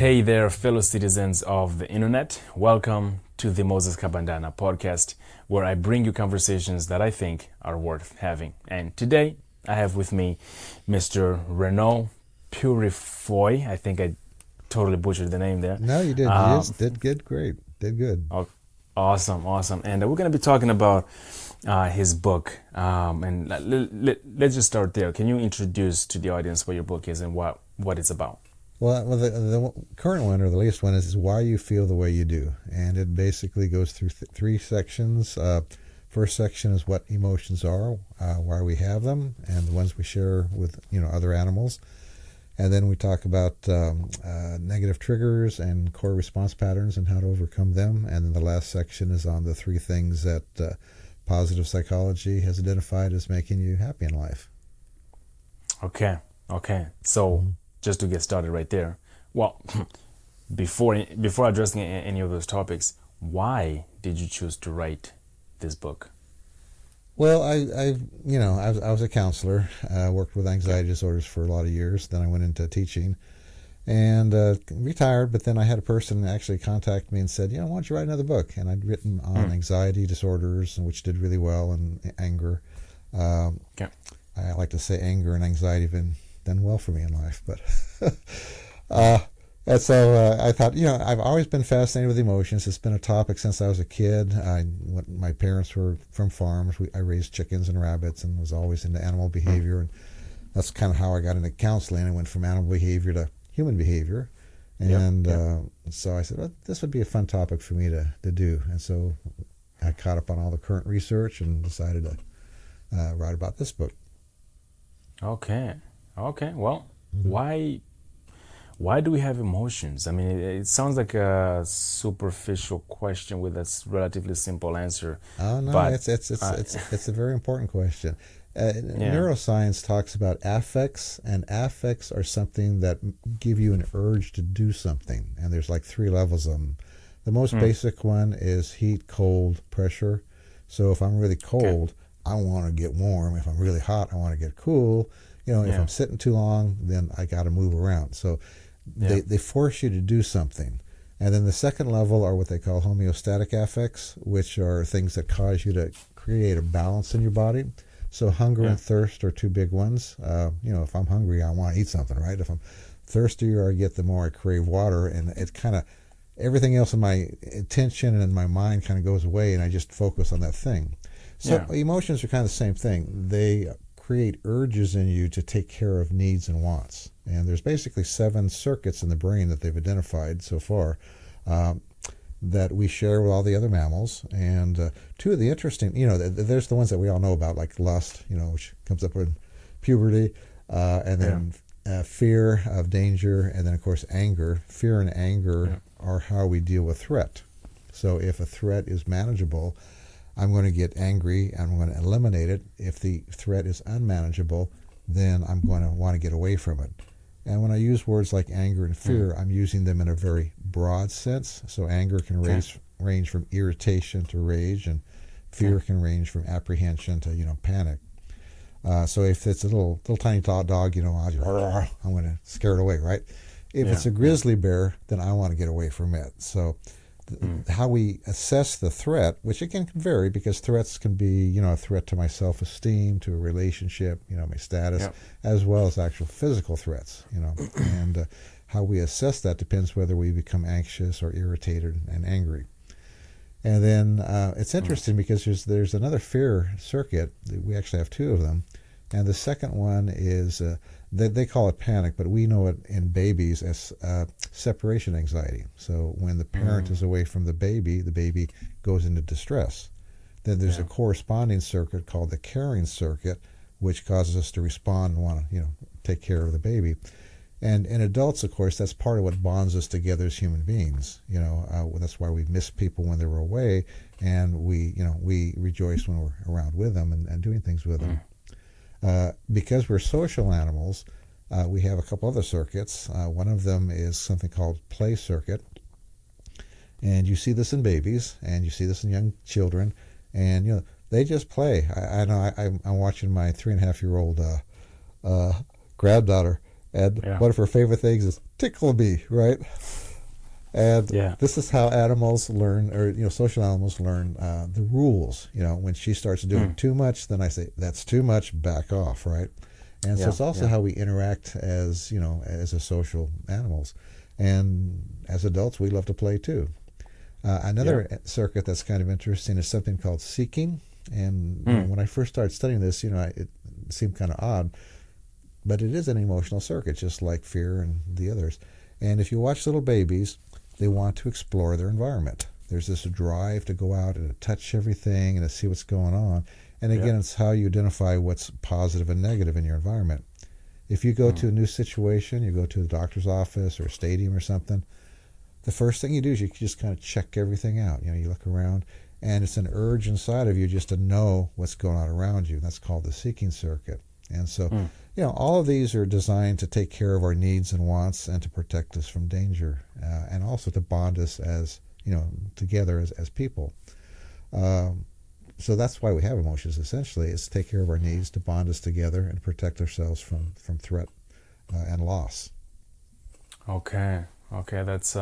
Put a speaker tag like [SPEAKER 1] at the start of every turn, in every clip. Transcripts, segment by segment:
[SPEAKER 1] Hey there, fellow citizens of the internet. Welcome to the Moses Kabandana Podcast, where I bring you conversations that I think are worth having. And today, I have with me Mr. Reneau Peurifoy. I think I totally butchered the name there.
[SPEAKER 2] No, you did. You just did good. Great. Did good.
[SPEAKER 1] Oh, awesome. And we're going to be talking about his book. And let's just start there. Can you introduce to the audience what your book is and what it's about?
[SPEAKER 2] Well, the current one, or the latest one, is Why You Feel the Way You Do. And it basically goes through three sections. First section is what emotions are, why we have them, and the ones we share with other animals. And then we talk about negative triggers and core response patterns and how to overcome them. And then the last section is on the three things that positive psychology has identified as making you happy in life.
[SPEAKER 1] Okay. So just to get started right there, well, before addressing any of those topics, why did you choose to write this book?
[SPEAKER 2] Well, I was a counselor, worked with anxiety disorders for a lot of years. Then I went into teaching and retired, but then I had a person actually contact me and said, why don't you write another book? And I'd written on anxiety disorders, which did really well, and anger. I like to say anger and anxiety have been done well for me in life, but and so I thought, I've always been fascinated with emotions. It's been a topic since I was a kid. My parents were from farms. I raised chickens and rabbits and was always into animal behavior, and that's kind of how I got into counseling. I went from animal behavior to human behavior, and so I said, well, this would be a fun topic for me to do, and so I caught up on all the current research and decided to write about this book.
[SPEAKER 1] Okay. Well, why do we have emotions? I mean, it sounds like a superficial question with a relatively simple answer.
[SPEAKER 2] Oh no, but it's a very important question. Neuroscience talks about affects, and affects are something that give you an urge to do something, and there's like three levels of them. The most basic one is heat, cold, pressure. So if I'm really cold, I want to get warm. If I'm really hot, I want to get cool. If I'm sitting too long, then I got to move around. So they force you to do something. And then the second level are what they call homeostatic affects, which are things that cause you to create a balance in your body. So hunger and thirst are two big ones. If I'm hungry, I want to eat something, right? If I'm thirstier I get, the more I crave water, and it kind of, everything else in my attention and in my mind kind of goes away, and I just focus on that thing. So emotions are kind of the same thing. They create urges in you to take care of needs and wants. And there's basically 7 circuits in the brain that they've identified so far that we share with all the other mammals. And two of the interesting, there's the ones that we all know about, like lust, which comes up in puberty, and then fear of danger, and then, of course, anger. Fear and anger are how we deal with threat. So if a threat is manageable, I'm going to get angry and I'm going to eliminate it. If the threat is unmanageable, then I'm going to want to get away from it. And when I use words like anger and fear, I'm using them in a very broad sense. So anger can range from irritation to rage, and fear can range from apprehension to panic. So if it's a little tiny dog, I'm going to scare it away, right? If it's a grizzly bear, then I want to get away from it. So how we assess the threat, which it can vary, because threats can be, a threat to my self-esteem, to a relationship, my status, as well as actual physical threats, and how we assess that depends whether we become anxious or irritated and angry. And then it's interesting because there's another fear circuit. We actually have 2 of them. And the second one is, they call it panic, but we know it in babies as separation anxiety. So when the parent is away from the baby goes into distress. Then there's a corresponding circuit called the caring circuit, which causes us to respond and want to, take care of the baby. And in adults, of course, that's part of what bonds us together as human beings. That's why we miss people when they were away, and we rejoice when we're around with them and doing things with them. Because we're social animals, we have a couple other circuits. One of them is something called play circuit. And you see this in babies, and you see this in young children, and they just play. I know I'm watching my 3.5-year-old granddaughter, and one of her favorite things is tickle me, right? And
[SPEAKER 1] Yeah.
[SPEAKER 2] this is how animals learn, or social animals learn the rules. When she starts doing too much, then I say, that's too much, back off, right? And so it's also how we interact as as a social animals. And as adults, we love to play too. Another circuit that's kind of interesting is something called seeking. And when I first started studying this, it seemed kind of odd, but it is an emotional circuit, just like fear and the others. And if you watch little babies, they want to explore their environment. There's this drive to go out and to touch everything and to see what's going on. And again, it's how you identify what's positive and negative in your environment. If you go to a new situation, you go to the doctor's office or a stadium or something, the first thing you do is you just kind of check everything out. You look around, and it's an urge inside of you just to know what's going on around you. That's called the seeking circuit. And so, all of these are designed to take care of our needs and wants and to protect us from danger, and also to bond us as, together as people. So that's why we have emotions, essentially. It's to take care of our needs, to bond us together, and protect ourselves from threat and loss.
[SPEAKER 1] Okay, that's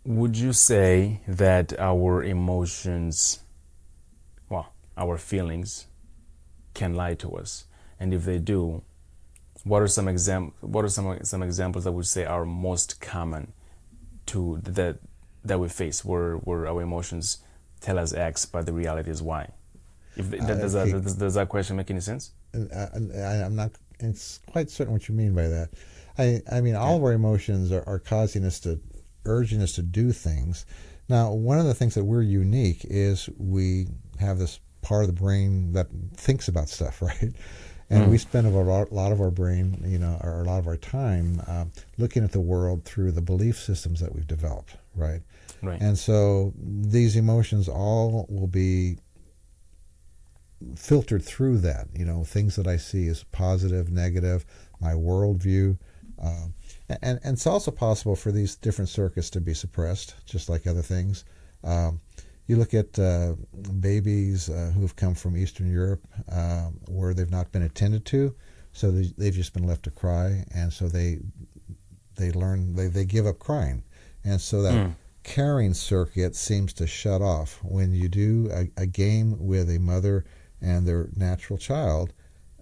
[SPEAKER 1] would you say that our emotions, our feelings, can lie to us? And if they do, what are some examples that would say are most common to that we face, where our emotions tell us X, but the reality is Y? Does that question make any sense?
[SPEAKER 2] I'm not quite certain what you mean by that. I mean, all of our emotions are causing us urging us to do things. Now, one of the things that we're unique is we have this part of the brain that thinks about stuff, right? And we spend a lot of our brain, or a lot of our time looking at the world through the belief systems that we've developed, right?
[SPEAKER 1] Right.
[SPEAKER 2] And so these emotions all will be filtered through that, things that I see as positive, negative, my worldview. And it's also possible for these different circuits to be suppressed, just like other things. You look at babies who've come from Eastern Europe where they've not been attended to, so they've just been left to cry, and so they give up crying. And so that caring circuit seems to shut off. When you do a game with a mother and their natural child,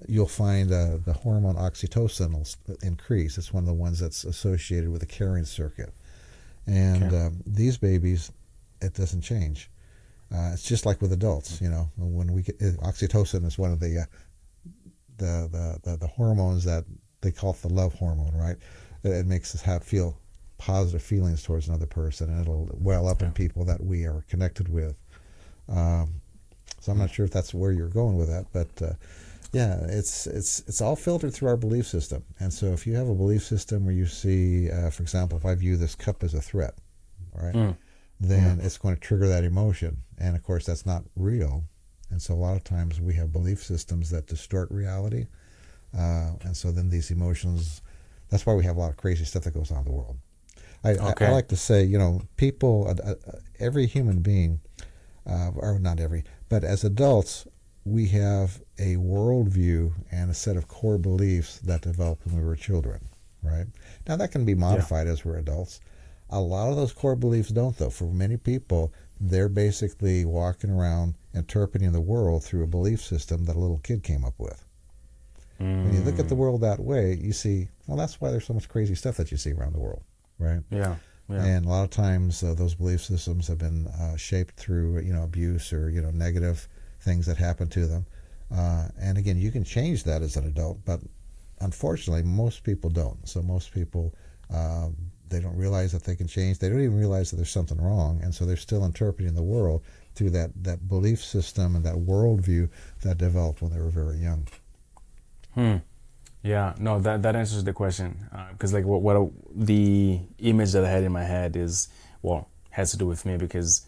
[SPEAKER 2] you'll find the hormone oxytocin will increase. It's one of the ones that's associated with the caring circuit. And these babies, it doesn't change. It's just like with adults, when we get oxytocin is one of the hormones that they call it the love hormone, right? It makes us feel positive feelings towards another person, and it'll well up in people that we are connected with. So I'm not sure if that's where you're going with that, but it's all filtered through our belief system. And so if you have a belief system where you see, for example, if I view this cup as a threat, right, then it's going to trigger that emotion. And of course, that's not real. And so a lot of times we have belief systems that distort reality. And so then these emotions, that's why we have a lot of crazy stuff that goes on in the world. I like to say, people, every human being, or not every, but as adults, we have a worldview and a set of core beliefs that developed when we were children, right? Now that can be modified as we're adults. A lot of those core beliefs don't, though. For many people, they're basically walking around interpreting the world through a belief system that a little kid came up with. When you look at the world that way, you see, well, that's why there's so much crazy stuff that you see around the world, right?
[SPEAKER 1] Yeah.
[SPEAKER 2] And a lot of times those belief systems have been shaped through, abuse or, negative things that happen to them. And again, you can change that as an adult, but unfortunately, most people don't. So most people, they don't realize that they can change. They don't even realize that there's something wrong. And so they're still interpreting the world through that belief system and that worldview that developed when they were very young.
[SPEAKER 1] Yeah, no, that answers the question. Because what the image that I had in my head has to do with me, because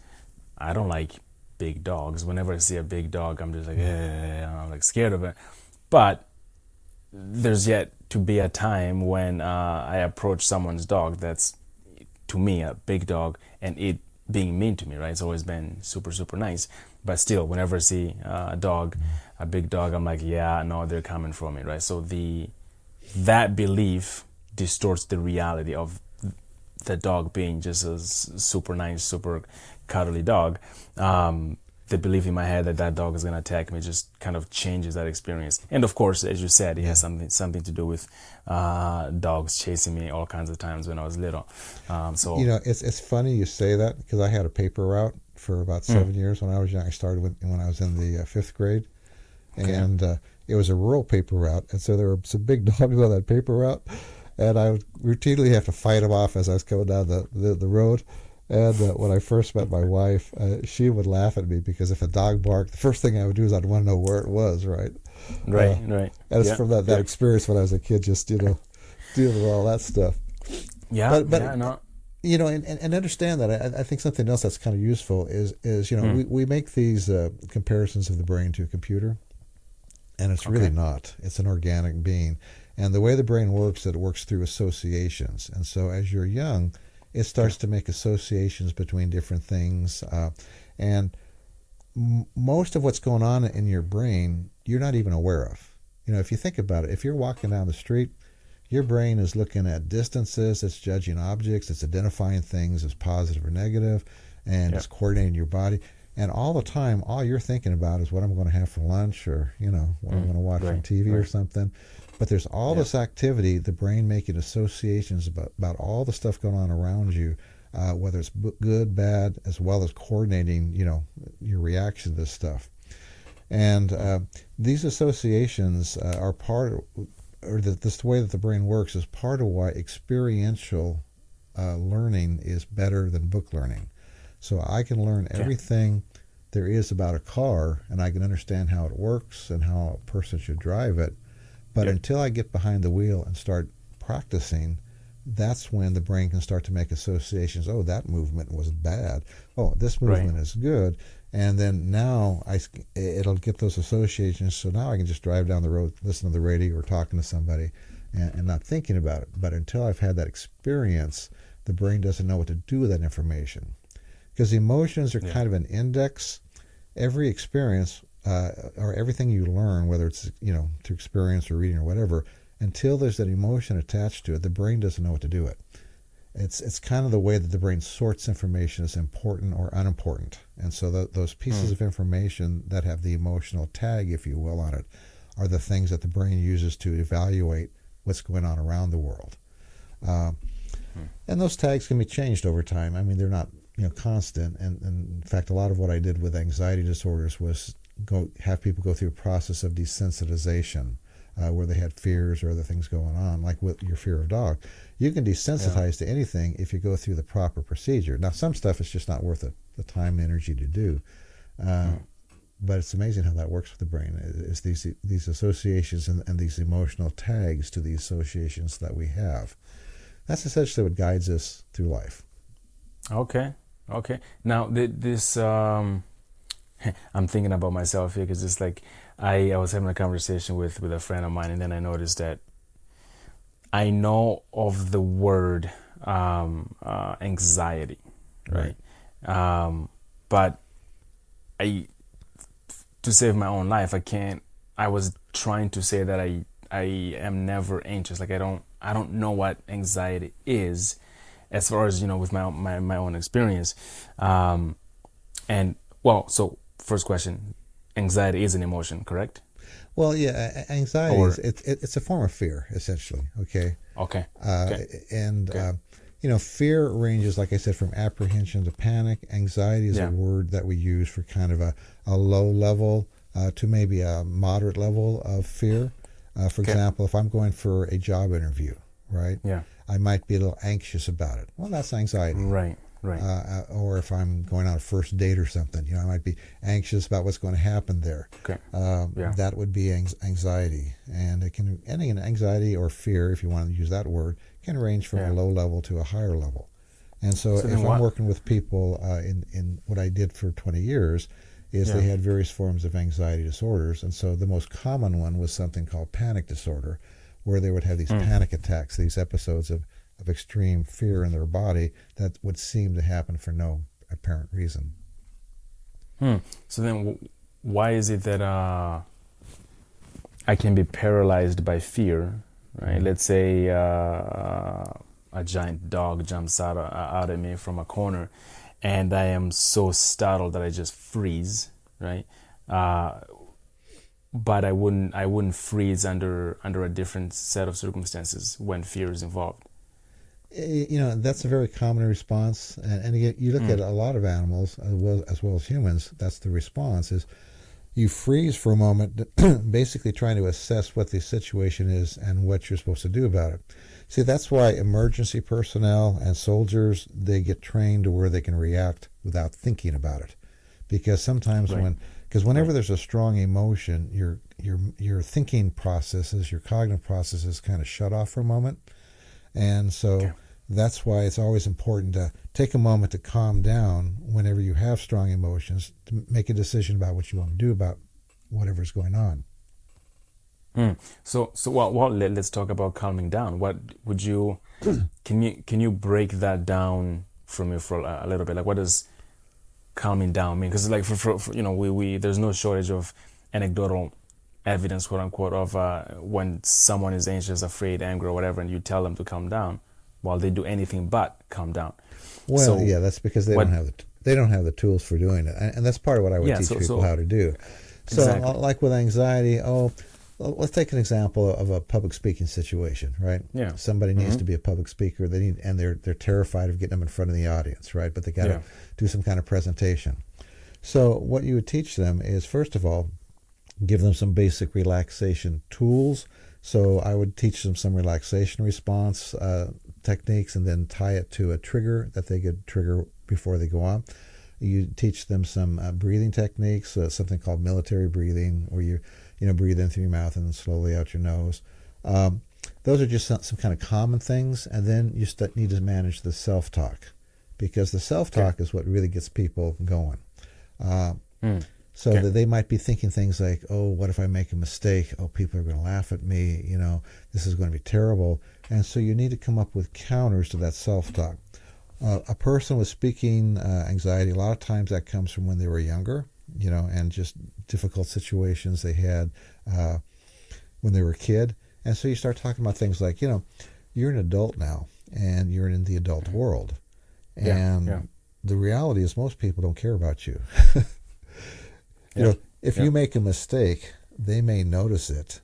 [SPEAKER 1] I don't like big dogs. Whenever I see a big dog, I'm just like, I'm like scared of it. But there's yet to be a time when I approach someone's dog that's, to me, a big dog, and it being mean to me, right? It's always been super, super nice. But still, whenever I see a big dog, I'm like, yeah, no, they're coming for me, right? So that belief distorts the reality of the dog being just a super nice, super cuddly dog. The belief in my head that dog is going to attack me just kind of changes that experience. And of course, as you said, it has something to do with dogs chasing me all kinds of times when I was little. So
[SPEAKER 2] it's funny you say that, because I had a paper route for about 7 years when I was young. I started when I was in the 5th grade, and it was a rural paper route, and so there were some big dogs on that paper route, and I would routinely have to fight them off as I was going down the road. And when I first met my wife, she would laugh at me, because if a dog barked, the first thing I would do is I'd want to know where it was, right?
[SPEAKER 1] Right.
[SPEAKER 2] And it's from that experience when I was a kid, just, dealing with all that stuff.
[SPEAKER 1] Yeah,
[SPEAKER 2] but
[SPEAKER 1] no.
[SPEAKER 2] And understand that. I think something else that's kind of useful is we make these comparisons of the brain to a computer, and it's really not. It's an organic being. And the way the brain works, it works through associations. And so as you're young, it starts to make associations between different things. And most of what's going on in your brain, you're not even aware of. If you think about it, if you're walking down the street, your brain is looking at distances, it's judging objects, it's identifying things as positive or negative, and it's coordinating your body. And all the time, all you're thinking about is what I'm going to have for lunch, or, what I'm going to watch on TV or something. But there's all this activity, the brain making associations about all the stuff going on around you, whether it's good, bad, as well as coordinating, your reaction to this stuff. And these associations are part of, this way that the brain works is part of why experiential learning is better than book learning. So I can learn everything there is about a car, and I can understand how it works and how a person should drive it. But until I get behind the wheel and start practicing, that's when the brain can start to make associations. Oh, that movement was bad. Oh, this movement is good. And then now it'll get those associations. So now I can just drive down the road, listen to the radio or talking to somebody, and not thinking about it. But until I've had that experience, the brain doesn't know what to do with that information. Because emotions are kind of an index. Every experience or everything you learn, whether it's through experience or reading or whatever, until there's that emotion attached to it, the brain doesn't know what to do with it. It's kind of the way that the brain sorts information as important or unimportant. And so those pieces of information that have the emotional tag, if you will, on it, are the things that the brain uses to evaluate what's going on around the world. And those tags can be changed over time. I mean, they're not constant. And in fact, a lot of what I did with anxiety disorders was have people go through a process of desensitization, where they had fears or other things going on, like with your fear of dog. You can desensitize to anything if you go through the proper procedure. Now, some stuff is just not worth the time and energy to do. But it's amazing how that works with the brain. It's these associations and these emotional tags to the associations that we have. That's essentially what guides us through life.
[SPEAKER 1] Okay. Now, this... I'm thinking about myself here, because it's like I was having a conversation with a friend of mine, and then I noticed that I know of the word anxiety, right? But to save my own life, I was trying to say that I am never anxious. Like I don't know what anxiety is, as far as with my own experience. So first question, anxiety is an emotion, correct?
[SPEAKER 2] Well, yeah, anxiety it's a form of fear, essentially. Okay. Fear ranges, like I said, from apprehension to panic. Anxiety is a word that we use for kind of a low level to maybe a moderate level of fear. For example, if I'm going for a job interview, right? Yeah. I might be a little anxious about it. Well, that's anxiety.
[SPEAKER 1] Right.
[SPEAKER 2] Or if I'm going on a first date or something, I might be anxious about what's going to happen there. That would be anxiety. And it can, any anxiety or fear, if you want to use that word, can range from a low level to a higher level. And so if I'm working with people in what I did for 20 years, is they had various forms of anxiety disorders. And so the most common one was something called panic disorder, where they would have these panic attacks, these episodes of extreme fear in their body that would seem to happen for no apparent reason.
[SPEAKER 1] So then why is it that I can be paralyzed by fear, right? Let's say a giant dog jumps out at me from a corner, and I am so startled that I just freeze, right? But I wouldn't freeze under a different set of circumstances when fear is involved.
[SPEAKER 2] That's a very common response, and again, you look at a lot of animals as well as humans. That's the response: is you freeze for a moment, basically trying to assess what the situation is and what you're supposed to do about it. See, that's why emergency personnel and soldiers, they get trained to where they can react without thinking about it, because sometimes whenever there's a strong emotion, your thinking processes, your cognitive processes, kind of shut off for a moment. And so that's why it's always important to take a moment to calm down whenever you have strong emotions, to make a decision about what you want to do about whatever's going on.
[SPEAKER 1] So let's talk about calming down. What would you can you break that down for me for a little bit? Like, what does calming down mean? Because like for we there's no shortage of anecdotal evidence, quote unquote, of when someone is anxious, afraid, angry, or whatever, and you tell them to calm down, while they do anything but calm down.
[SPEAKER 2] Well, that's because they don't have the tools for doing it, and that's part of what I would teach people how to do. So,
[SPEAKER 1] exactly.
[SPEAKER 2] Like with anxiety, let's take an example of a public speaking situation, right?
[SPEAKER 1] Yeah.
[SPEAKER 2] Somebody needs to be a public speaker. They're terrified of getting them in front of the audience, right? But they got to do some kind of presentation. So what you would teach them is, first of all, give them some basic relaxation tools. So I would teach them some relaxation response techniques, and then tie it to a trigger that they could trigger before they go on. You teach them some breathing techniques, something called military breathing, where you breathe in through your mouth and then slowly out your nose. Those are just some kind of common things. And then you need to manage the self-talk, because the self-talk is what really gets people going. That they might be thinking things like, oh, what if I make a mistake? Oh, people are going to laugh at me. This is going to be terrible. And so you need to come up with counters to that self-talk. A person with speaking anxiety, a lot of times that comes from when they were younger, and just difficult situations they had when they were a kid. And so you start talking about things like, you're an adult now, and you're in the adult world. And the reality is most people don't care about you. If you make a mistake, they may notice it,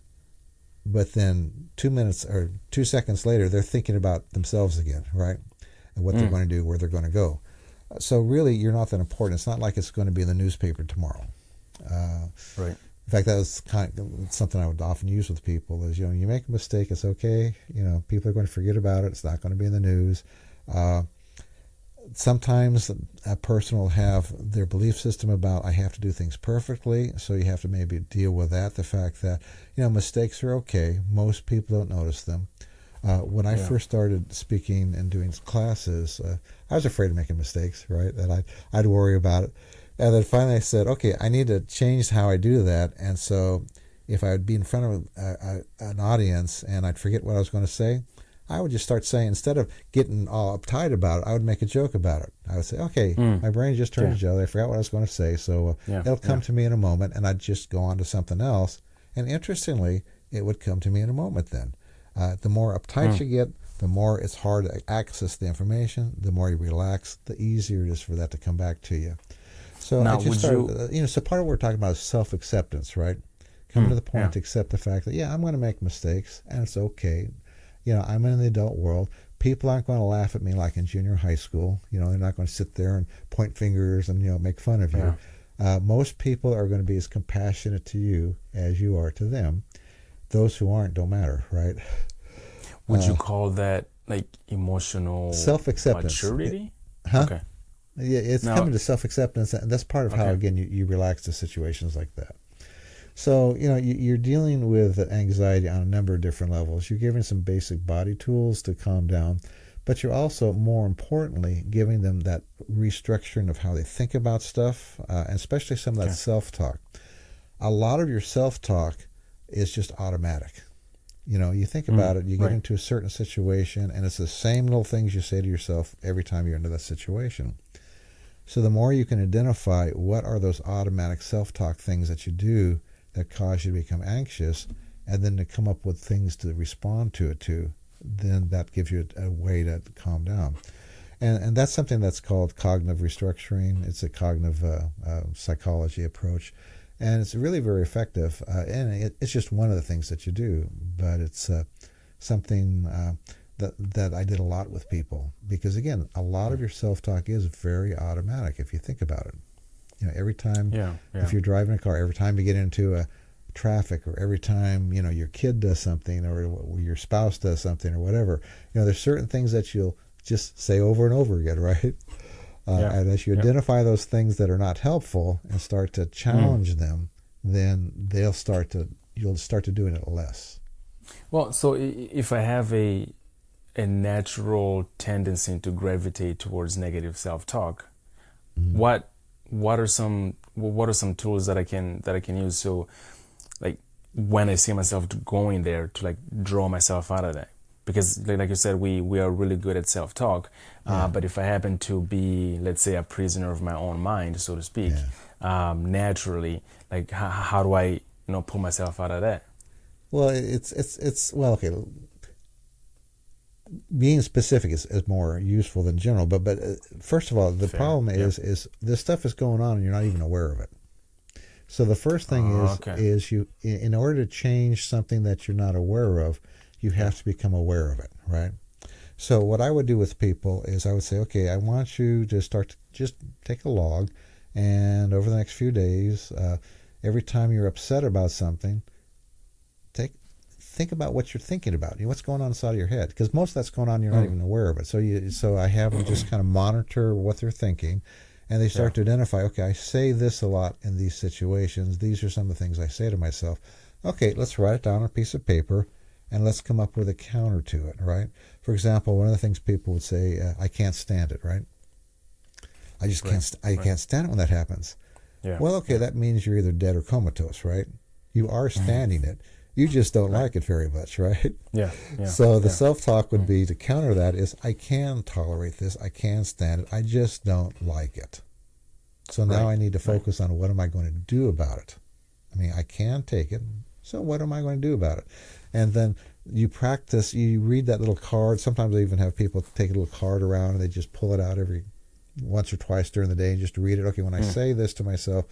[SPEAKER 2] but then 2 seconds later, they're thinking about themselves again, right? And what they're going to do, where they're going to go. So really, you're not that important. It's not like it's going to be in the newspaper tomorrow.
[SPEAKER 1] Right.
[SPEAKER 2] In fact, that was kind of something I would often use with people is, you make a mistake, it's okay. People are going to forget about it. It's not going to be in the news. Sometimes a person will have their belief system about, I have to do things perfectly, so you have to maybe deal with that. The fact that, mistakes are okay. Most people don't notice them. When I first started speaking and doing classes, I was afraid of making mistakes, right? And I'd worry about it. And then finally I said, okay, I need to change how I do that. And so if I would be in front of an audience and I'd forget what I was going to say, I would just start saying, instead of getting all uptight about it, I would make a joke about it. I would say, okay, my brain just turned to jelly. I forgot what I was going to say, so it'll come to me in a moment, and I'd just go on to something else. And interestingly, it would come to me in a moment then. The more uptight you get, the more it's hard to access the information. The more you relax, the easier it is for that to come back to you. So
[SPEAKER 1] now,
[SPEAKER 2] I just started, so part of what we're talking about is self-acceptance, right? Coming to the point to accept the fact that, I'm going to make mistakes, and it's okay. I'm in the adult world. People aren't going to laugh at me like in junior high school. They're not going to sit there and point fingers and, make fun of you. Most people are going to be as compassionate to you as you are to them. Those who aren't don't matter, right?
[SPEAKER 1] Would you call that like emotional
[SPEAKER 2] self-acceptance?
[SPEAKER 1] Maturity?
[SPEAKER 2] Okay. Yeah, it's coming to self-acceptance, and that's part of how, again, you relax to situations like that. So, you're dealing with anxiety on a number of different levels. You're giving some basic body tools to calm down, but you're also, more importantly, giving them that restructuring of how they think about stuff, and especially some of that self-talk. A lot of your self-talk is just automatic. You think about it, you get into a certain situation, and it's the same little things you say to yourself every time you're into that situation. So the more you can identify what are those automatic self-talk things that you do that cause you to become anxious, and then to come up with things to respond to it to, then that gives you a way to calm down. And that's something that's called cognitive restructuring. It's a cognitive psychology approach. And it's really very effective. And it's just one of the things that you do. But it's something that I did a lot with people. Because, again, a lot of your self-talk is very automatic if you think about it. Every time, if you're driving a car, every time you get into a traffic, or every time, your kid does something, or your spouse does something, or whatever, there's certain things that you'll just say over and over again, right? And as you identify those things that are not helpful and start to challenge them, then you'll start to doing it less.
[SPEAKER 1] Well, so if I have a natural tendency to gravitate towards negative self-talk, what are some tools that I can use, so like when I see myself going there, to like draw myself out of that? Because like you said, we are really good at self-talk, but if I happen to be, let's say, a prisoner of my own mind, so to speak, naturally, like how do I pull myself out of that?
[SPEAKER 2] Well, it's well, okay. Being specific is more useful than general, but first of all, the problem is this stuff is going on and you're not even aware of it. So the first thing is you, in order to change something that you're not aware of, you have to become aware of it, right? So what I would do with people is I would say, okay, I want you to just take a log, and over the next few days, every time you're upset about something, think about what you're thinking about. What's going on inside of your head? Because most of that's going on, you're not even aware of it. So I have them just kind of monitor what they're thinking, and they start to identify, okay, I say this a lot in these situations. These are some of the things I say to myself. Okay, let's write it down on a piece of paper, and let's come up with a counter to it, right? For example, one of the things people would say, I can't stand it, right? I just can't stand it when that happens. Yeah. Well, okay, that means you're either dead or comatose, right? You are standing it. You just don't like it very much, right?
[SPEAKER 1] Yeah.
[SPEAKER 2] So the self-talk would be, to counter that is, I can tolerate this, I can stand it, I just don't like it. So now I need to focus on, what am I going to do about it? I mean, I can take it, so what am I going to do about it? And then you practice, you read that little card. Sometimes I even have people take a little card around and they just pull it out every once or twice during the day and just read it. Okay, when I say this to myself,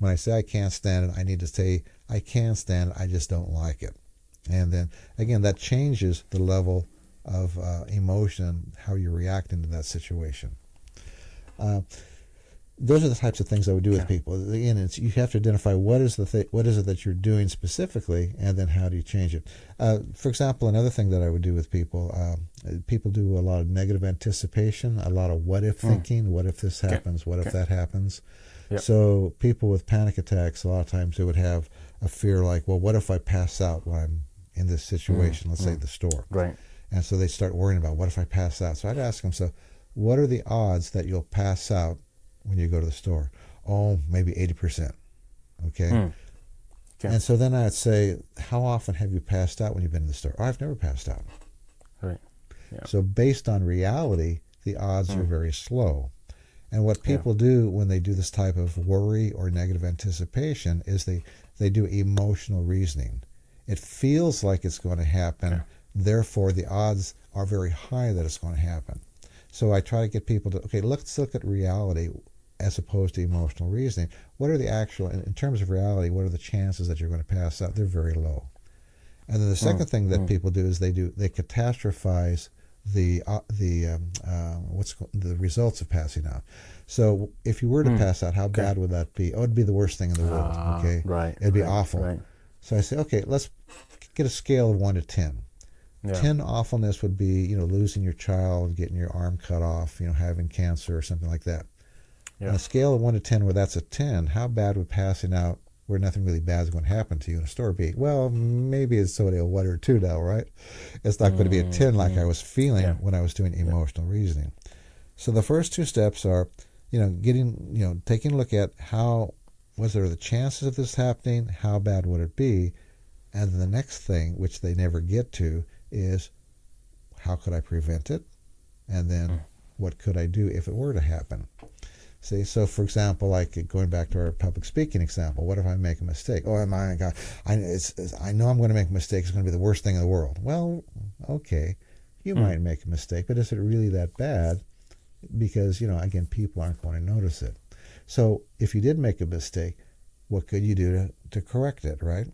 [SPEAKER 2] when I say I can't stand it, I need to say I can stand it, I just don't like it. And then, again, that changes the level of emotion, how you're reacting to that situation. Those are the types of things I would do with people. Again, you have to identify what is it that you're doing specifically, and then how do you change it. For example, another thing that I would do with people, people do a lot of negative anticipation, a lot of what if thinking. What if this happens? What if that happens? Yep. So people with panic attacks, a lot of times they would have a fear like, well, what if I pass out when I'm in this situation, let's say the store. Right. And so they start worrying about, what if I pass out? So I'd ask them, so what are the odds that you'll pass out when you go to the store? Oh, maybe 80%. Okay. And so then I'd say, how often have you passed out when you've been in the store? Oh, I've never passed out. Right. Yeah. So based on reality, the odds are very slow. And what people do when they do this type of worry or negative anticipation is they do emotional reasoning. It feels like it's going to happen, therefore the odds are very high that it's going to happen. So I try to get people to, okay, let's look at reality as opposed to emotional reasoning. What are the actual, in terms of reality, what are the chances that you're going to pass out? They're very low. And then the second thing that people do is they catastrophize the results of passing out. So if you were to pass out, how bad would that be? Oh, it'd be the worst thing in the world. Okay, right. It'd be awful. Right. So I say, okay, let's get a scale of 1 to 10. Yeah. 10 awfulness would be, losing your child, getting your arm cut off, having cancer or something like that. Yeah. On a scale of 1 to 10, where that's a 10, how bad would passing out, where nothing really bad is going to happen to you in a store, be? Well, maybe it's only a 1 or 2 now, right? It's not going to be a 10 like I was feeling when I was doing emotional reasoning. So the first 2 steps are, taking a look at was there the chances of this happening? How bad would it be? And then the next thing, which they never get to, is how could I prevent it? And then what could I do if it were to happen? See, so for example, like going back to our public speaking example, what if I make a mistake? Oh my God, I know I'm going to make a mistake. It's going to be the worst thing in the world. Well, okay, you might make a mistake, but is it really that bad? Because, again, people aren't going to notice it. So if you did make a mistake, what could you do to correct it, right?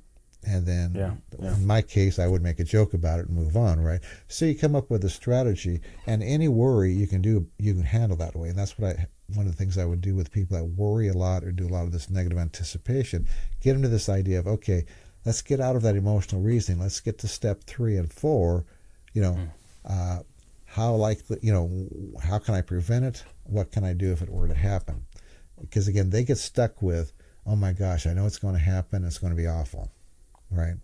[SPEAKER 2] And then in my case, I would make a joke about it and move on, right? So you come up with a strategy, and any worry you can handle that way. And that's one of the things I would do with people that worry a lot or do a lot of this negative anticipation. Get into this idea of, okay, let's get out of that emotional reasoning. Let's get to step 3 and 4. How likely, how can I prevent it? What can I do if it were to happen? Because again, they get stuck with, oh my gosh, I know it's going to happen. It's going to be awful. Right.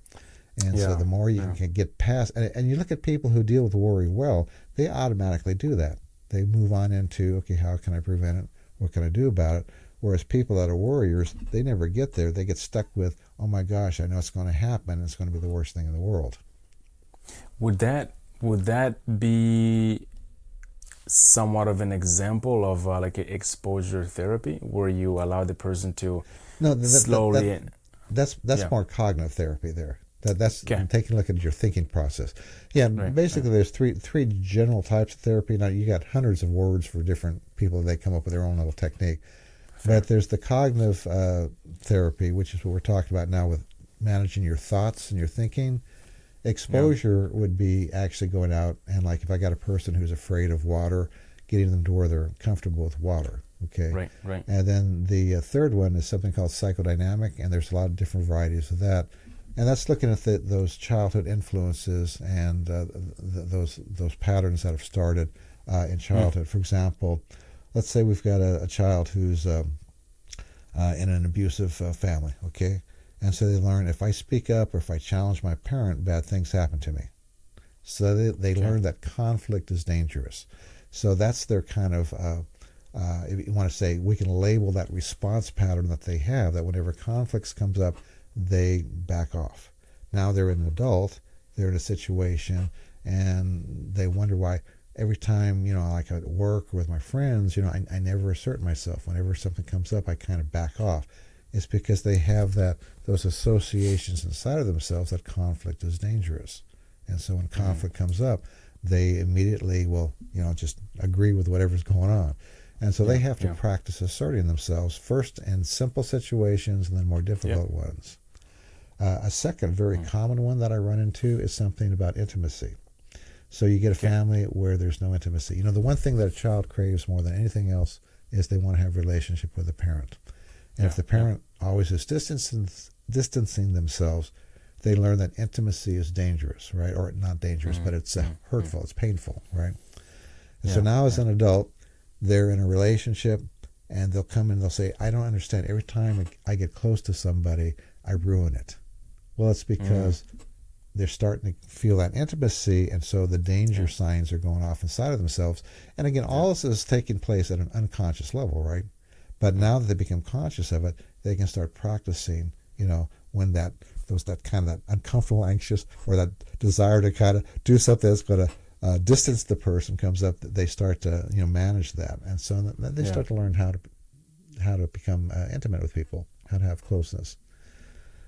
[SPEAKER 2] And so the more you can get past, and you look at people who deal with worry well, they automatically do that. They move on into, okay, how can I prevent it? What can I do about it? Whereas people that are worriers, they never get there. They get stuck with, oh my gosh, I know it's going to happen. It's going to be the worst thing in the world.
[SPEAKER 1] Would that be somewhat of an example of like an exposure therapy, where you allow the person to slowly...
[SPEAKER 2] That's more cognitive therapy there. That's taking a look at your thinking process. Yeah, basically there's three general types of therapy. Now you got hundreds of words for different people. They come up with their own little technique. But there's the cognitive therapy, which is what we're talking about now with managing your thoughts and your thinking. Exposure would be actually going out and, like, if I got a person who's afraid of water, getting them to where they're comfortable with water. Okay.
[SPEAKER 1] Right.
[SPEAKER 2] And then the third one is something called psychodynamic, and there's a lot of different varieties of that. And that's looking at those childhood influences and those patterns that have started in childhood. For example, let's say we've got a child who's in an abusive family, okay? And so they learn, if I speak up or if I challenge my parent, bad things happen to me. So they learn that conflict is dangerous. So that's their kind of... if you want to say, we can label that response pattern that they have, that whenever conflicts comes up, they back off. Now they're an adult, they're in a situation, and they wonder why every time, like at work or with my friends, I never assert myself. Whenever something comes up, I kind of back off. It's because they have those associations inside of themselves that conflict is dangerous. And so when conflict comes up, they immediately will, just agree with whatever's going on. And so they have to practice asserting themselves, first in simple situations and then more difficult ones. A second very common one that I run into is something about intimacy. So you get a family where there's no intimacy. The one thing that a child craves more than anything else is they want to have a relationship with a parent. And if the parent always is distancing themselves, they learn that intimacy is dangerous, right? Or not dangerous, but it's hurtful, it's painful, right? And so now as an adult, they're in a relationship, and they'll come and they'll say, I don't understand. Every time I get close to somebody, I ruin it. Well, it's because they're starting to feel that intimacy, and so the danger signs are going off inside of themselves. And again, all this is taking place at an unconscious level, right? But now that they become conscious of it, they can start practicing, when that kind of that uncomfortable, anxious, or that desire to kind of do something that's going to distance the person comes up, they start to manage that, and so they start to learn how to become intimate with people, how to have closeness.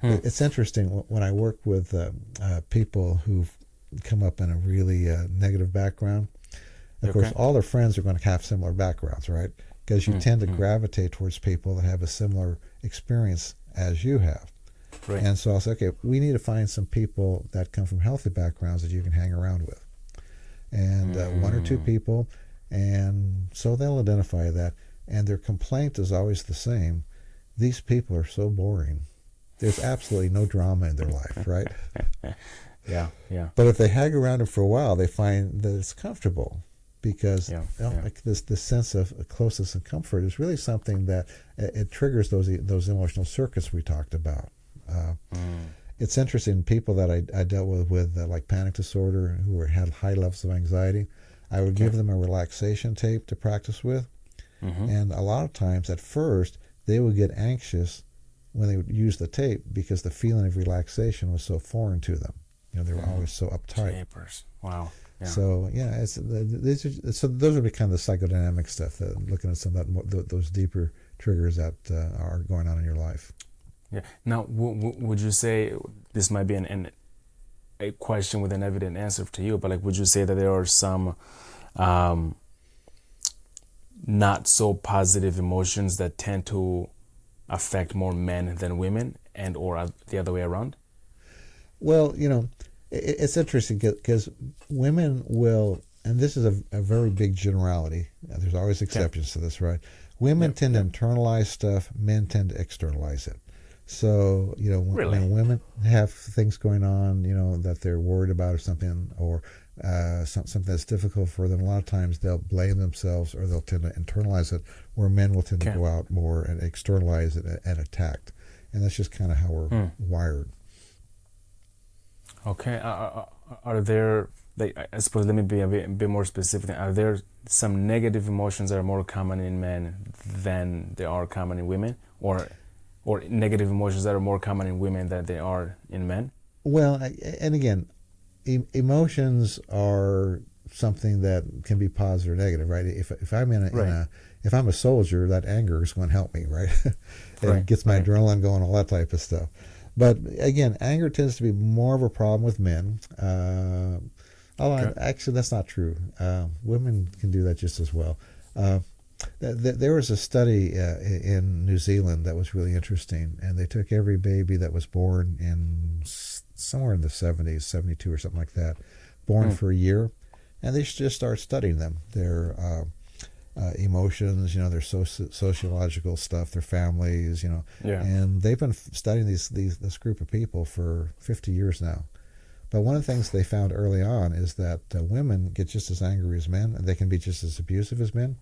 [SPEAKER 2] It's interesting when I work with people who've come up in a really negative background. Of course, all their friends are going to have similar backgrounds, right? Because you tend to gravitate towards people that have a similar experience as you have. Right. And so I'll say, okay, we need to find some people that come from healthy backgrounds that you can hang around with. And one or two people, and so they'll identify that. And their complaint is always the same. These people are so boring. There's absolutely no drama in their life, right?
[SPEAKER 1] Yeah.
[SPEAKER 2] But if they hang around them for a while, they find that it's comfortable. Because like this sense of closeness and comfort is really something that it triggers those emotional circuits we talked about. It's interesting, people that I dealt with like panic disorder, who had high levels of anxiety, I would give them a relaxation tape to practice with. And a lot of times at first they would get anxious when they would use the tape because the feeling of relaxation was so foreign to them. They were always so uptight.
[SPEAKER 1] Japers. Wow.
[SPEAKER 2] So those would be kind of the psychodynamic stuff. Looking at some of that, those deeper triggers that are going on in your life.
[SPEAKER 1] Yeah. Now, would you say this might be a question with an evident answer to you? But like, would you say that there are some not so positive emotions that tend to affect more men than women, and or the other way around?
[SPEAKER 2] Well, it's interesting because women will, and this is a very big generality. There's always exceptions to this, right? Women tend to internalize stuff. Men tend to externalize it. So, when women have things going on, that they're worried about or something, or something that's difficult for them, a lot of times they'll blame themselves or they'll tend to internalize it, where men will tend to go out more and externalize it and attack. And that's just kind of how we're wired.
[SPEAKER 1] Okay. Are there, I suppose, let me be a bit more specific. Are there some negative emotions that are more common in men than they are common in women? Or negative emotions that are more common in women than they are in men?
[SPEAKER 2] Well, and again, emotions are something that can be positive or negative, right? If I'm if I'm a soldier, that anger is going to help me, right? It gets my adrenaline going, all that type of stuff. But again, anger tends to be more of a problem with men. Actually, that's not true. Women can do that just as well. There was a study in New Zealand that was really interesting, and they took every baby that was born in somewhere in the 70s, 72 or something like that, born for a year, and they just started studying them, their emotions, their sociological stuff, their families, and they've been studying this group of people for 50 years now. But one of the things they found early on is that women get just as angry as men, and they can be just as abusive as men.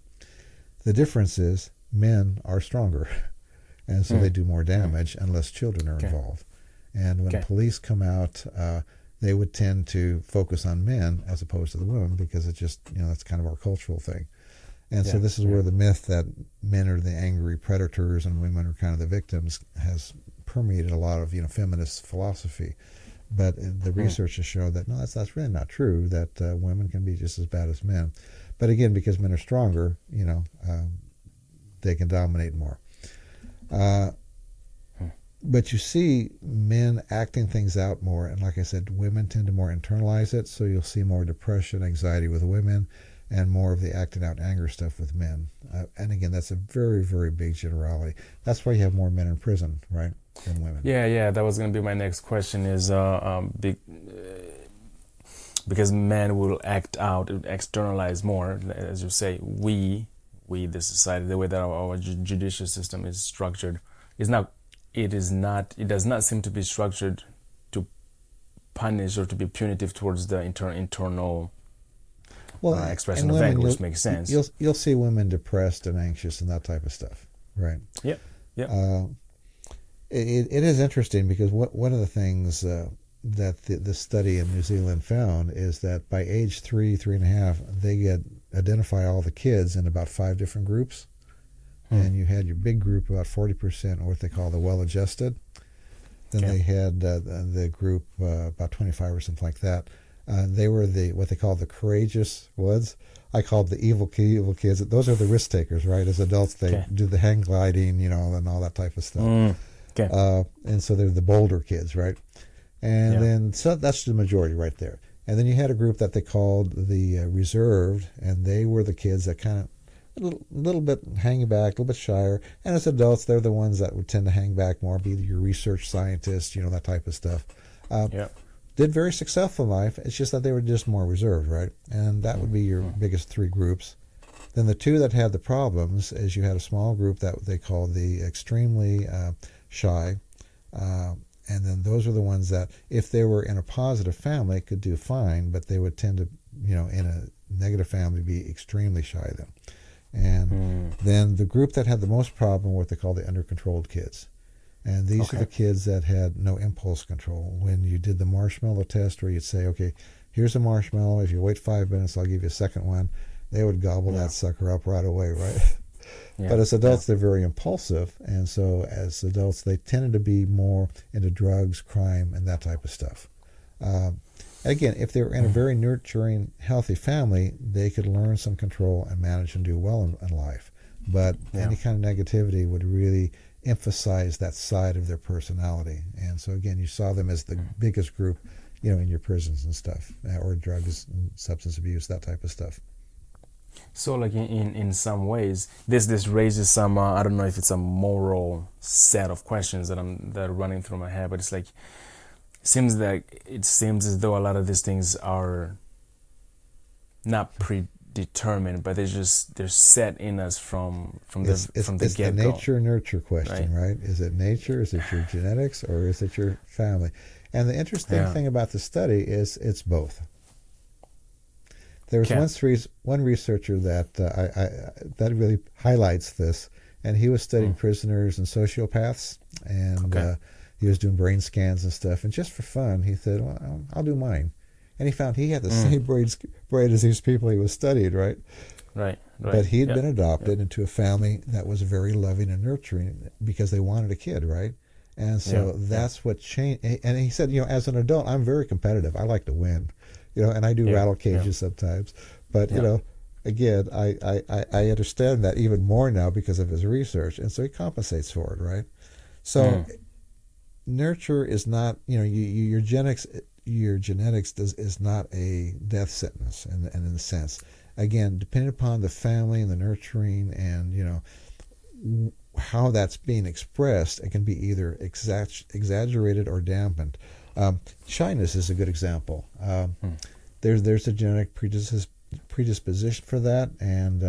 [SPEAKER 2] The difference is men are stronger, and so they do more damage and less children are involved. And when police come out, they would tend to focus on men as opposed to the women, because it's just, that's kind of our cultural thing. And so this is where the myth that men are the angry predators and women are kind of the victims has permeated a lot of, feminist philosophy. But the research has shown that, no, that's really not true, that women can be just as bad as men. But again, because men are stronger, they can dominate more. But you see men acting things out more. And like I said, women tend to more internalize it. So you'll see more depression, anxiety with women, and more of the acting out anger stuff with men. And again, that's a very, very big generality. That's why you have more men in prison, right, than women.
[SPEAKER 1] Yeah. That was going to be my next question is because men will act out, externalize more, as you say. We the society, the way that our judicial system is structured, it does not seem to be structured to punish or to be punitive towards the internal expression of anger, which makes sense.
[SPEAKER 2] You'll see women depressed and anxious and that type of stuff, right?
[SPEAKER 1] Yeah.
[SPEAKER 2] It is interesting because one of the things that the study in New Zealand found is that by age 3.5, they identify all the kids in about 5 different groups. And you had your big group, about 40%, what they call the well-adjusted. Then they had the group, about 25 or something like that. They were what they call the courageous ones. I called the evil kids. Those are the risk takers, right? As adults, they do the hang gliding, and all that type of stuff. And so they're the bolder kids, right? And then, so that's the majority right there. And then you had a group that they called the reserved, and they were the kids that kind of a little bit hanging back, a little bit shyer. And as adults, they're the ones that would tend to hang back more, be your research scientists, that type of stuff. Did very successful in life. It's just that they were just more reserved, right? And that would be your biggest 3 groups. Then the 2 that had the problems is you had a small group that they called the extremely shy. And then those are the ones that, if they were in a positive family, could do fine, but they would tend to, in a negative family, be extremely shy then. And then the group that had the most problem were what they call the under-controlled kids. And these are the kids that had no impulse control. When you did the marshmallow test, where you'd say, okay, here's a marshmallow. If you wait 5 minutes, I'll give you a second one. They would gobble that sucker up right away, right? But as adults, they're very impulsive. And so as adults, they tended to be more into drugs, crime, and that type of stuff. Again, if they were in a very nurturing, healthy family, they could learn some control and manage and do well in life. But any kind of negativity would really emphasize that side of their personality. And so again, you saw them as the biggest group, in your prisons and stuff, or drugs and substance abuse, that type of stuff.
[SPEAKER 1] So like in some ways, this raises some, I don't know if it's a moral set of questions that are running through my head, but it's like, it seems as though a lot of these things are not predetermined, but they're set in us from the get-go.
[SPEAKER 2] It's the nature nurture question, right? Is it nature? Is it your genetics, or is it your family? And the interesting thing about the study is it's both. There was one researcher that that really highlights this, and he was studying prisoners and sociopaths, and he was doing brain scans and stuff. And just for fun, he said, "Well, I'll do mine." And he found he had the same brain as these people he was studying, right?
[SPEAKER 1] Right.
[SPEAKER 2] But he had been adopted into a family that was very loving and nurturing because they wanted a kid, right? And so that's what changed. And he said, as an adult, I'm very competitive. I like to win, and I do rattle cages sometimes. But, again, I understand that even more now because of his research. And so he compensates for it, right? So nurture is not, your genetics is not a death sentence in a sense. Again, depending upon the family and the nurturing and, how that's being expressed, it can be either exaggerated or dampened. Shyness is a good example. There's a genetic predisposition for that, and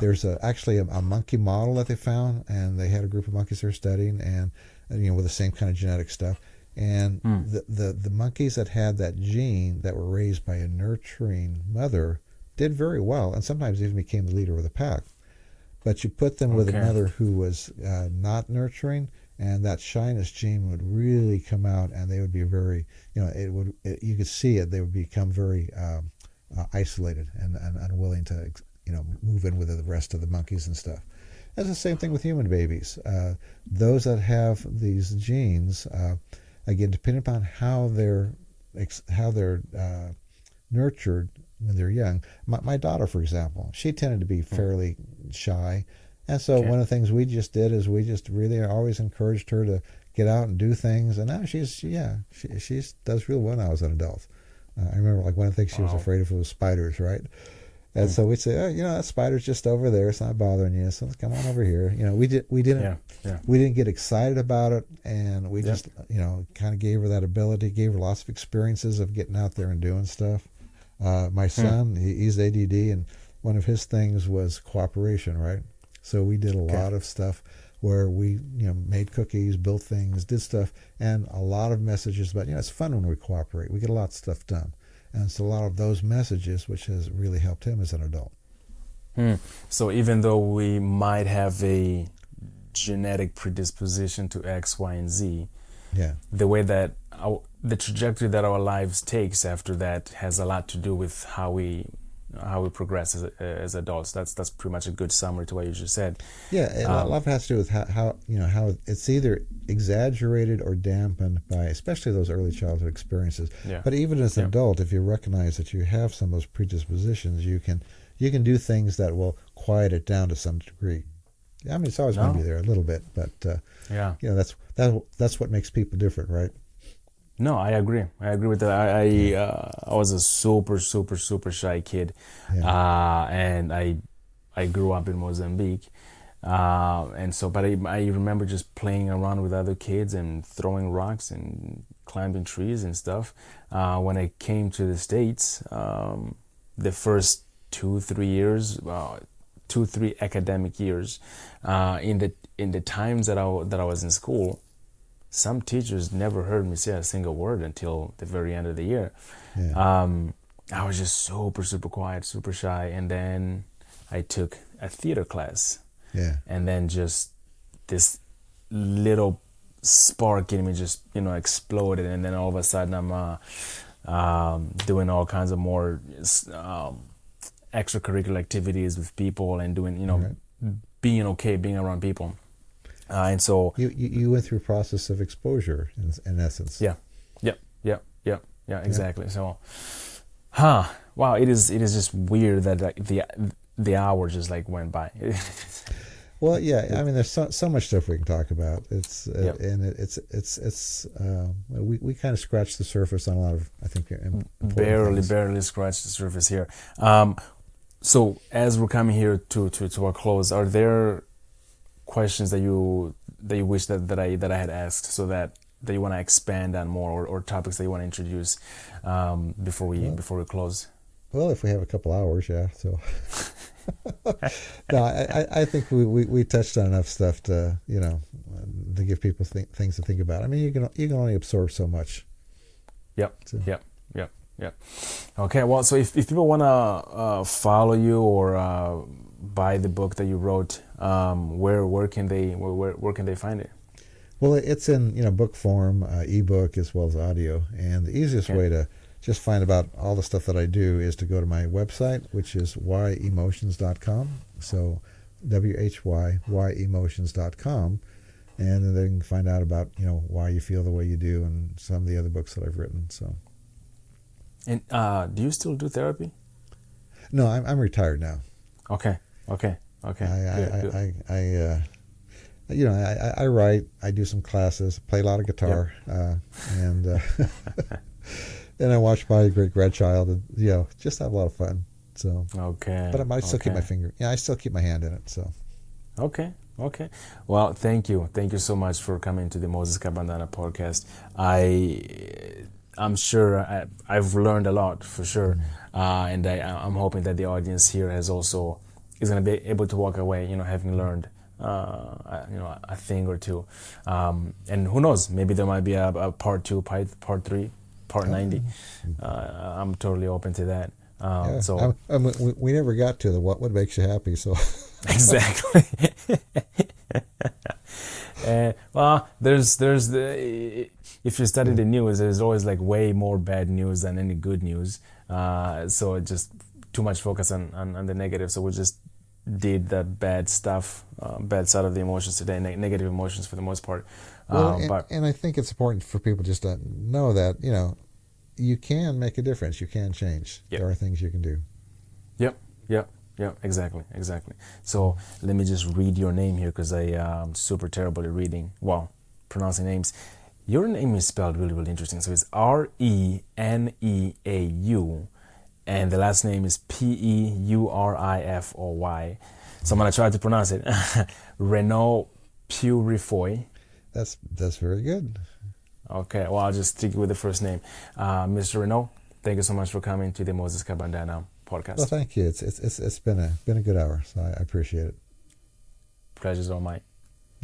[SPEAKER 2] there's actually a monkey model that they found, and they had a group of monkeys they're studying, and with the same kind of genetic stuff. And the monkeys that had that gene that were raised by a nurturing mother did very well, and sometimes even became the leader of the pack. But you put them with a mother who was not nurturing, and that shyness gene would really come out, and they would be very, you could see it. They would become very isolated and unwilling to, move in with the rest of the monkeys and stuff. That's the same thing with human babies. Those that have these genes, again, depending upon how they're nurtured when they're young. My daughter, for example, she tended to be fairly shy. And so one of the things we just did is we just really always encouraged her to get out and do things. And now she does real well now as an adult. I remember one of the things she was afraid of was spiders, right? And so we'd say, that spider's just over there. It's not bothering you. So come on over here. We didn't get excited about it. And we just, kind of gave her that ability, gave her lots of experiences of getting out there and doing stuff. My son, he's ADD, and one of his things was cooperation, right? So we did a lot of stuff where we, made cookies, built things, did stuff, and a lot of messages about, it's fun when we cooperate. We get a lot of stuff done. And it's a lot of those messages which has really helped him as an adult.
[SPEAKER 1] So even though we might have a genetic predisposition to X, Y, and Z, the way that the trajectory that our lives takes after that has a lot to do with how we progress as adults. That's pretty much a good summary to what you just said.
[SPEAKER 2] Yeah, and a lot of it has to do with how it's either exaggerated or dampened by especially those early childhood experiences. Yeah. But even as an adult, if you recognize that you have some of those predispositions, you can do things that will quiet it down to some degree. I mean, it's always going to be there a little bit, but that's what makes people different, right?
[SPEAKER 1] No, I agree with that. I was a super shy kid, and I grew up in Mozambique, and so. But I remember just playing around with other kids and throwing rocks and climbing trees and stuff. When I came to the States, the first 2-3 academic years, in the times that I was in school, some teachers never heard me say a single word until the very end of the year. I was just super quiet, super shy, and then I took a theater class. And then just this little spark in me just exploded, and then all of a sudden I'm doing all kinds of more extracurricular activities with people and doing being around people. And so
[SPEAKER 2] you went through a process of exposure in essence.
[SPEAKER 1] Yeah, exactly. So, wow, it is just weird that like, the hour just like went by.
[SPEAKER 2] Well, yeah, I mean, there's so much stuff we can talk about.
[SPEAKER 1] Yep.
[SPEAKER 2] And we kind of scratched the surface on a lot of, I think, important things.
[SPEAKER 1] Barely scratched the surface here. So as we're coming here to our close, are there questions that you wish that I had asked, so that you want to expand on more, or topics that you want to introduce before we close?
[SPEAKER 2] Well, if we have a couple hours, yeah. So, no, I think we touched on enough stuff to to give people things to think about. I mean, you can only absorb so much.
[SPEAKER 1] Yep. So. Yep. Okay. Well, so if people want to follow you or buy the book that you wrote, where can they find it?
[SPEAKER 2] Well, it's in book form, ebook as well as audio, and the easiest way to just find about all the stuff that I do is to go to my website, which is whyemotions.com. So whyemotions.com, and then they can find out about why you feel the way you do and some of the other books that I've written. So.
[SPEAKER 1] And do you still do therapy?
[SPEAKER 2] No, I'm retired now.
[SPEAKER 1] Okay. Good.
[SPEAKER 2] I write. I do some classes. Play a lot of guitar, and and I watch my great grandchild, and just have a lot of fun. So but I might still keep my finger. Yeah, I still keep my hand in it. So.
[SPEAKER 1] Okay. Well, thank you so much for coming to the Moses Kabandana Podcast. I'm sure I've learned a lot for sure, and I'm hoping that the audience here is going to be able to walk away, having learned, a thing or two, and who knows, maybe there might be a part 2, part 3, part 90. I'm totally open to that. So
[SPEAKER 2] we never got to the what makes you happy. So
[SPEAKER 1] exactly. Well, there's the. If you study the news, there's always like way more bad news than any good news. So it just too much focus on the negative. So we just did the bad stuff, bad side of the emotions today, negative emotions for the most part.
[SPEAKER 2] And I think it's important for people just to know that you can make a difference. You can change. Yep. There are things you can do.
[SPEAKER 1] Yep. Exactly. So let me just read your name here, because I'm super terrible at pronouncing names. Your name is spelled really, really interesting. So it's Reneau, and the last name is Peurifoy. So I'm gonna try to pronounce it. Reneau Peurifoy.
[SPEAKER 2] That's very good.
[SPEAKER 1] Okay, well, I'll just stick with the first name. Mr. Reneau, thank you so much for coming to the Moses Kabandana Podcast.
[SPEAKER 2] Well, thank you. It's been a good hour, so I appreciate it.
[SPEAKER 1] Pleasure's all mine.